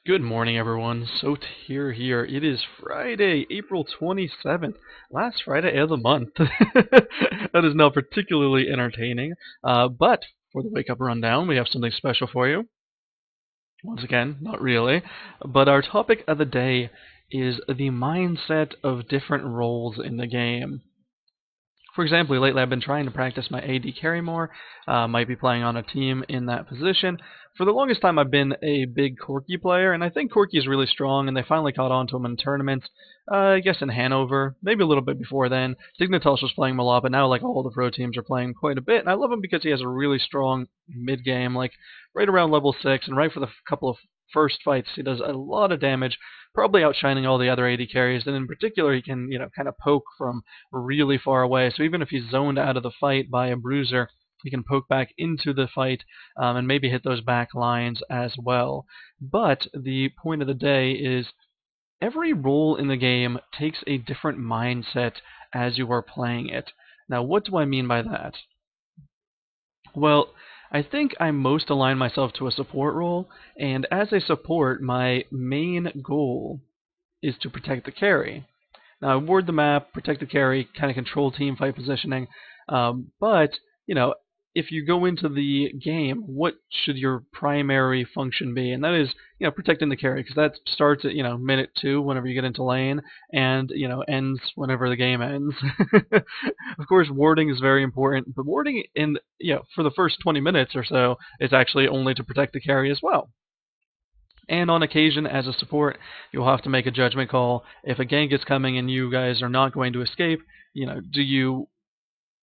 Good morning, everyone. So here. It is Friday, April 27th, last Friday of the month. That is not particularly entertaining, but for the wake up rundown, we have something special for you. Once again, not really, but our topic of the day is the mindset of different roles in the game. For example, lately I've been trying to practice my AD carry more. Might be playing on a team in that position. For the longest time, I've been a big Corki player, and I think Corki is really strong, and they finally caught on to him in tournaments. I guess in Hanover, maybe a little bit before then. Dignitas was playing him a lot, but now like all the pro teams are playing quite a bit, and I love him because he has a really strong mid game, like right around level 6, and right for the couple of first fights, he does a lot of damage, probably outshining all the other AD carries, and in particular, he can, kind of poke from really far away. So even if he's zoned out of the fight by a bruiser, he can poke back into the fight and maybe hit those back lines as well. But the point of the day is every role in the game takes a different mindset as you are playing it. Now, what do I mean by that? Well, I think I most align myself to a support role, and as a support, my main goal is to protect the carry. Now, I ward the map, protect the carry, kind of control team fight positioning. But, you know, if you go into the game, what should your primary function be? And that is, protecting the carry, because that starts at, minute 2 whenever you get into lane, and, ends whenever the game ends. Of course, warding is very important, but warding for the first 20 minutes or so is actually only to protect the carry as well. And on occasion, as a support, you'll have to make a judgment call. If a gank is coming and you guys are not going to escape, do you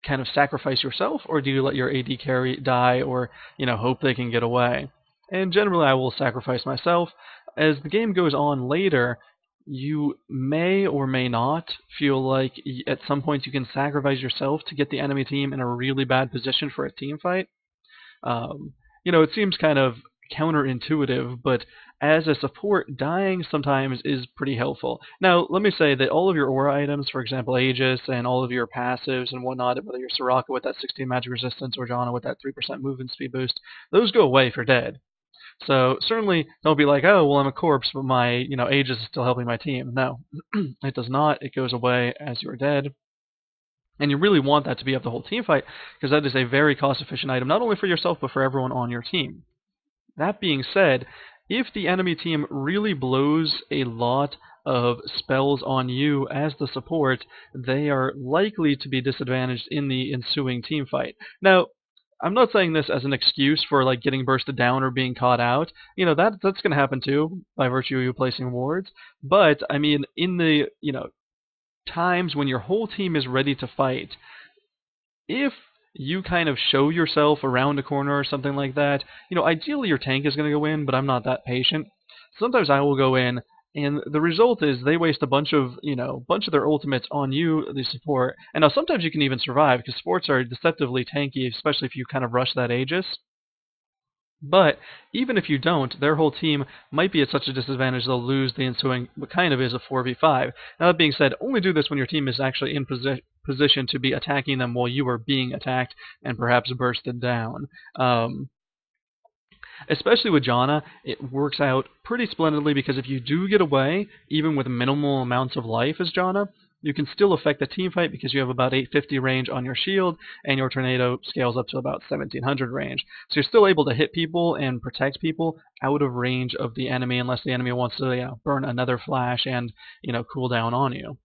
kind of sacrifice yourself, or do you let your AD carry die, or hope they can get away? And generally, I will sacrifice myself. As the game goes on later, you may or may not feel like at some point you can sacrifice yourself to get the enemy team in a really bad position for a team fight. Um, it seems kind of counterintuitive, but as a support, dying sometimes is pretty helpful. Now, let me say that all of your aura items, for example, Aegis, and all of your passives and whatnot, whether you're Soraka with that 16 magic resistance or Janna with that 3% movement speed boost, those go away if you're dead. So certainly don't be like, oh, well, I'm a corpse, but my, Aegis is still helping my team. No, it does not. It goes away as you're dead. And you really want that to be up the whole team fight, because that is a very cost-efficient item, not only for yourself, but for everyone on your team. That being said, if the enemy team really blows a lot of spells on you as the support, they are likely to be disadvantaged in the ensuing team fight. Now, I'm not saying this as an excuse for like getting bursted down or being caught out. That's going to happen too by virtue of you placing wards. But I mean, in the times when your whole team is ready to fight, if you kind of show yourself around a corner or something like that, ideally your tank is going to go in, but I'm not that patient. Sometimes I will go in, and the result is they waste a bunch of their ultimates on you, the support. And now sometimes you can even survive, because supports are deceptively tanky, especially if you kind of rush that Aegis. But even if you don't, their whole team might be at such a disadvantage they'll lose the ensuing what kind of is a 4v5. Now that being said, only do this when your team is actually in position to be attacking them while you are being attacked and perhaps bursted down. Especially with Janna, it works out pretty splendidly, because if you do get away, even with minimal amounts of life as Janna, you can still affect the team fight because you have about 850 range on your shield, and your tornado scales up to about 1700 range. So you're still able to hit people and protect people out of range of the enemy, unless the enemy wants to burn another flash and cool down on you.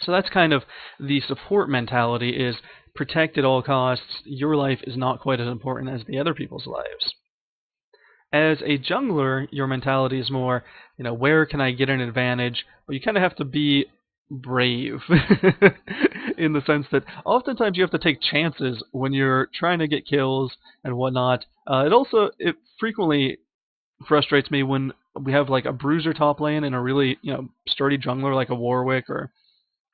So that's kind of the support mentality: is protect at all costs. Your life is not quite as important as the other people's lives. As a jungler, your mentality is more, where can I get an advantage? But you kind of have to be brave in the sense that oftentimes you have to take chances when you're trying to get kills and whatnot. It frequently frustrates me when we have like a bruiser top lane and a really sturdy jungler like a Warwick or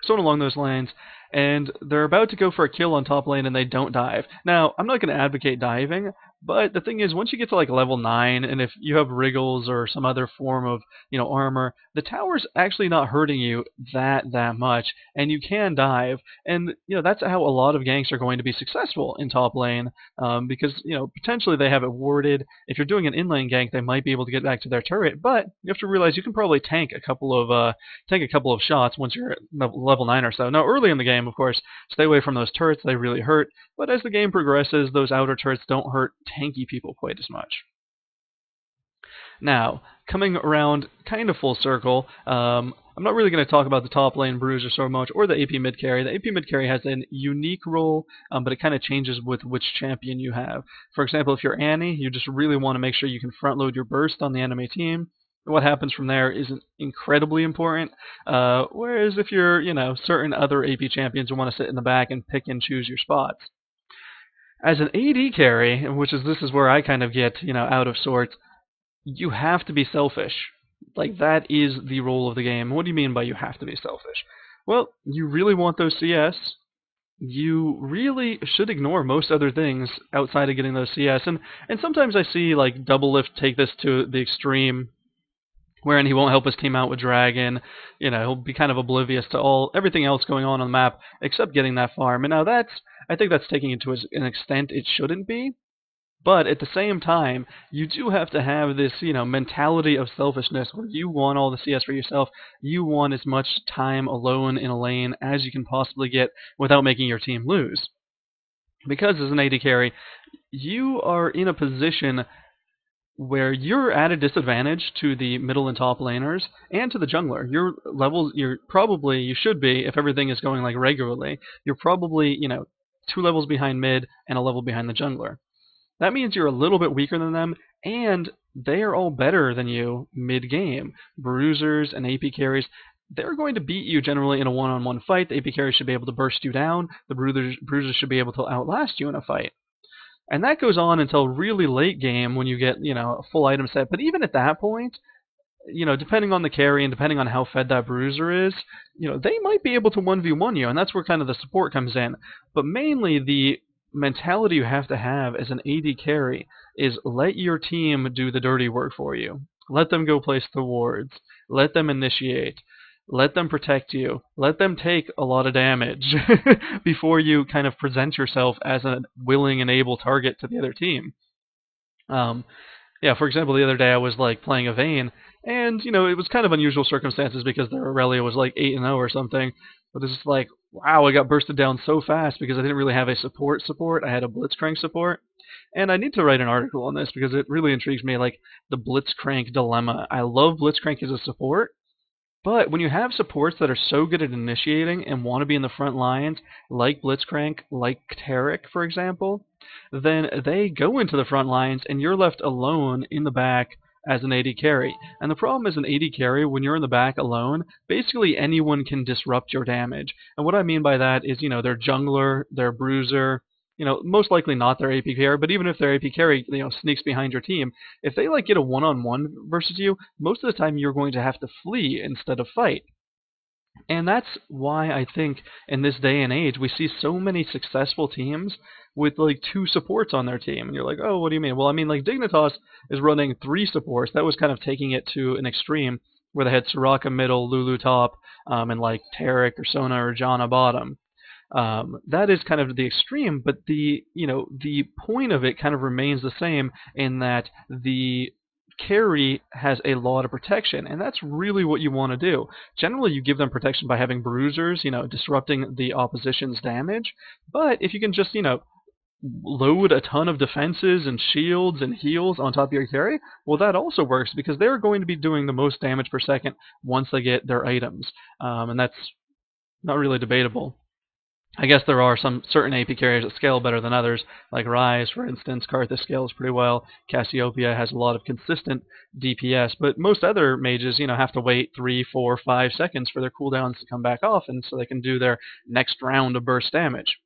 someone along those lines, and they're about to go for a kill on top lane and they don't dive. Now, I'm not going to advocate diving, But the thing is, once you get to like level 9, and if you have wriggles or some other form of, armor, the tower's actually not hurting you that much, and you can dive. And, that's how a lot of ganks are going to be successful in top lane, because, potentially they have it warded. If you're doing an inlane gank, they might be able to get back to their turret, but you have to realize you can probably tank a couple of shots once you're at level 9 or so. Now, early in the game, of course, stay away from those turrets. They really hurt. But as the game progresses, those outer turrets don't hurt tanky people quite as much. Now, coming around kind of full circle, I'm not really going to talk about the top lane bruiser so much, or the AP mid carry. The AP mid carry has a unique role, but it kind of changes with which champion you have. For example, if you're Annie, you just really want to make sure you can front load your burst on the enemy team. What happens from there isn't incredibly important. Whereas if you're, certain other AP champions, you want to sit in the back and pick and choose your spots. As an AD carry, this is where I kind of get, out of sorts, you have to be selfish. Like, that is the role of the game. What do you mean by you have to be selfish? Well, you really want those CS. You really should ignore most other things outside of getting those CS. And sometimes I see, like, Doublelift take this to the extreme, wherein he won't help his team out with Dragon. He'll be kind of oblivious to everything else going on the map except getting that farm. And now I think that's taking it to an extent it shouldn't be. But at the same time, you do have to have this, mentality of selfishness where you want all the CS for yourself. You want as much time alone in a lane as you can possibly get without making your team lose. Because as an AD carry, you are in a position where you're at a disadvantage to the middle and top laners and to the jungler. Your levels, you should be, if everything is going like regularly, you're probably, 2 levels behind mid and a level behind the jungler. That means you're a little bit weaker than them, and they are all better than you mid-game. Bruisers and AP carries, they're going to beat you generally in a one-on-one fight. The AP carries should be able to burst you down. The bruisers should be able to outlast you in a fight. And that goes on until really late game when you get, a full item set. But even at that point, depending on the carry and depending on how fed that bruiser is, they might be able to 1v1 you, and that's where kind of the support comes in. But mainly the mentality you have to have as an AD carry is let your team do the dirty work for you. Let them go place the wards. Let them initiate. Let them protect you. Let them take a lot of damage before you kind of present yourself as a willing and able target to the other team. For example, the other day I was like playing a Vayne, and it was kind of unusual circumstances because their Aurelia was like 8-0 or something. But it's just like, wow, I got bursted down so fast because I didn't really have a support. I had a Blitzcrank support. And I need to write an article on this because it really intrigues me, like the Blitzcrank dilemma. I love Blitzcrank as a support, but when you have supports that are so good at initiating and want to be in the front lines, like Blitzcrank, like Taric, for example, then they go into the front lines and you're left alone in the back as an AD carry. And the problem is an AD carry, when you're in the back alone, basically anyone can disrupt your damage. And what I mean by that is, their jungler, their bruiser, most likely not their AP carry, but even if their AP carry, sneaks behind your team, if they like get a one-on-one versus you, most of the time you're going to have to flee instead of fight. And that's why I think in this day and age we see so many successful teams with like 2 supports on their team. And you're like, oh, what do you mean? Well, I mean, like Dignitas is running 3 supports. That was kind of taking it to an extreme where they had Soraka middle, Lulu top, and like Taric or Sona or Janna bottom. That is kind of the extreme, but the point of it kind of remains the same in that the carry has a lot of protection, and that's really what you want to do. Generally, you give them protection by having bruisers, disrupting the opposition's damage, but if you can just, load a ton of defenses and shields and heals on top of your carry, well, that also works because they're going to be doing the most damage per second once they get their items, and that's not really debatable. I guess there are some certain AP carriers that scale better than others, like Ryze, for instance. Karthus scales pretty well. Cassiopeia has a lot of consistent DPS, but most other mages, have to wait 3, 4, 5 seconds for their cooldowns to come back off, and so they can do their next round of burst damage.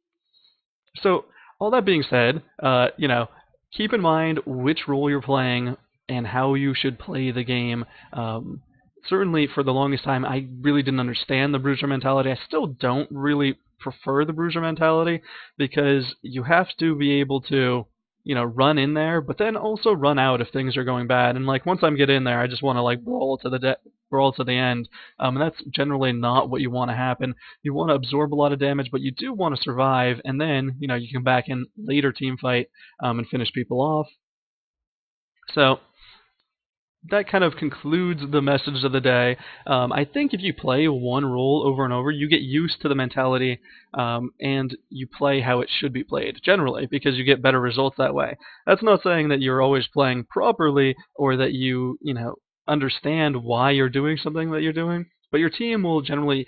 So, all that being said, keep in mind which role you're playing and how you should play the game. Certainly, for the longest time, I really didn't understand the bruiser mentality. I still don't really prefer the bruiser mentality because you have to be able to run in there, but then also run out if things are going bad. And like once I get in there, I just want to like brawl to the end. And that's generally not what you want to happen. You want to absorb a lot of damage, but you do want to survive, and then you can back in later team fight and finish people off. So that kind of concludes the message of the day. I think if you play one role over and over, you get used to the mentality, and you play how it should be played generally because you get better results that way. That's not saying that you're always playing properly or that you understand why you're doing something that you're doing, but your team will generally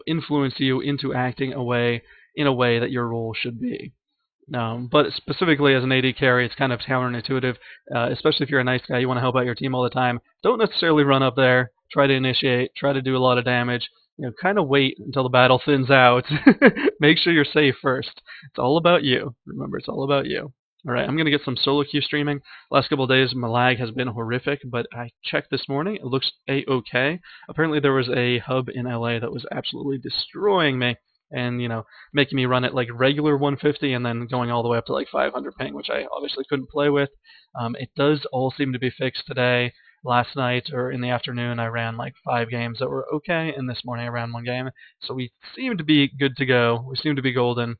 influence you into acting in a way that your role should be. But specifically as an AD carry, it's kind of counterintuitive, especially if you're a nice guy. You want to help out your team all the time. Don't necessarily run up there, try to initiate, try to do a lot of damage. Kind of wait until the battle thins out. Make sure you're safe first. It's all about you. Remember, it's all about you. All right, I'm going to get some solo queue streaming. Last couple of days, my lag has been horrific, but I checked this morning. It looks A-okay. Apparently, there was a hub in LA that was absolutely destroying me and making me run at like regular 150 and then going all the way up to like 500 ping, which I obviously couldn't play with. It does all seem to be fixed today. Last night or in the afternoon, I ran like 5 games that were okay, and this morning I ran 1 game. So we seem to be good to go. We seem to be golden.